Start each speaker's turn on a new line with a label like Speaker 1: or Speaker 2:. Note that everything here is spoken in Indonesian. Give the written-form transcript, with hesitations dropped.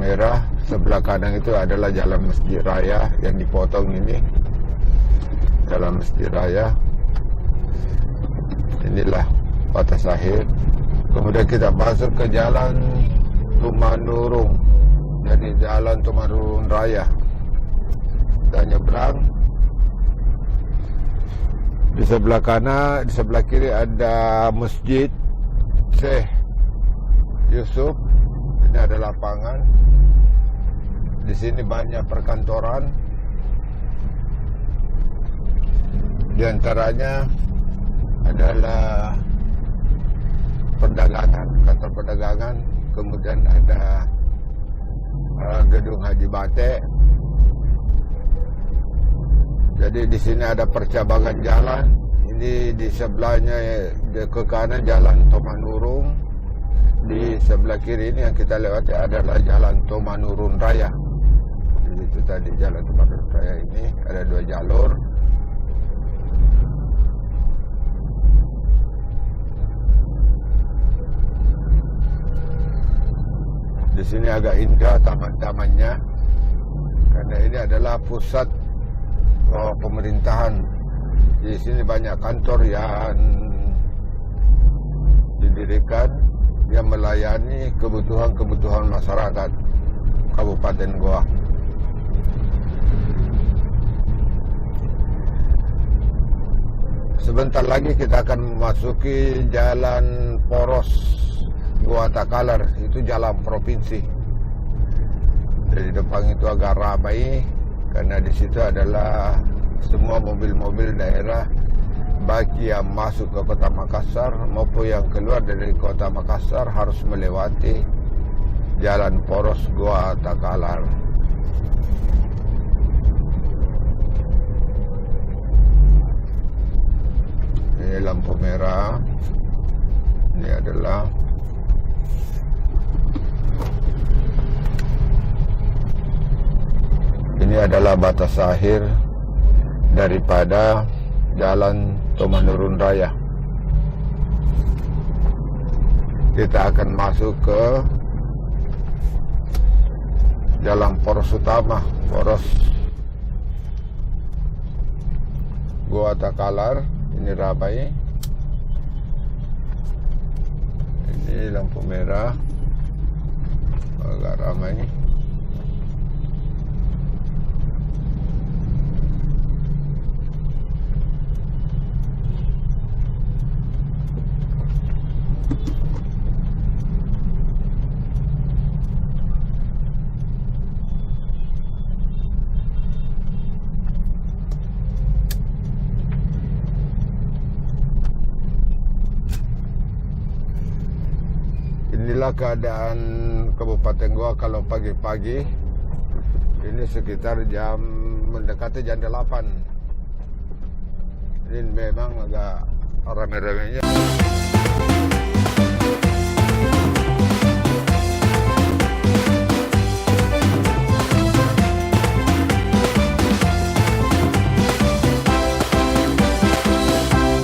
Speaker 1: merah. Sebelah kanan itu adalah jalan Masjid Raya yang dipotong ini. Jalan Masjid Raya. Inilah batas akhir. Kemudian kita masuk ke jalan Tumanurung. Jadi jalan Tumanurung Raya. Kita nyebrang. Di sebelah kanan, di sebelah kiri ada Masjid Syekh Yusuf. Ini ada lapangan. Di sini banyak perkantoran. Di antaranya adalah perdagangan, kantor perdagangan. Kemudian ada gedung Haji Batik. Jadi di sini ada percabangan jalan. Ini di sebelahnya ke kanan jalan Tumanurung. Di sebelah kiri ini yang kita lewati adalah jalan Tumanurung Raya. Jadi itu tadi jalan Tumanurung Raya ini ada 2 jalur. Di sini agak indah taman-tamannya, karena ini adalah pusat pemerintahan. Di sini banyak kantor yang didirikan yang melayani kebutuhan masyarakat Kabupaten Goa. Sebentar lagi kita akan memasuki jalan poros Goa Takalar, itu jalan provinsi. Dari depan itu agak ramai karena di situ adalah semua mobil-mobil daerah, baik yang masuk ke Kota Makassar maupun yang keluar dari Kota Makassar harus melewati jalan poros Goa Takalar. Ini lampu merah. Ini adalah batas akhir daripada jalan Tumanurung Raya. Kita akan masuk ke jalan poros utama, poros Goa Takalar. Ini ramai. Ini lampu merah, agak ramai. Inilah keadaan Kabupaten Goa kalau pagi-pagi. Ini sekitar mendekati jam 8. Ini memang agak ramai-ramainya.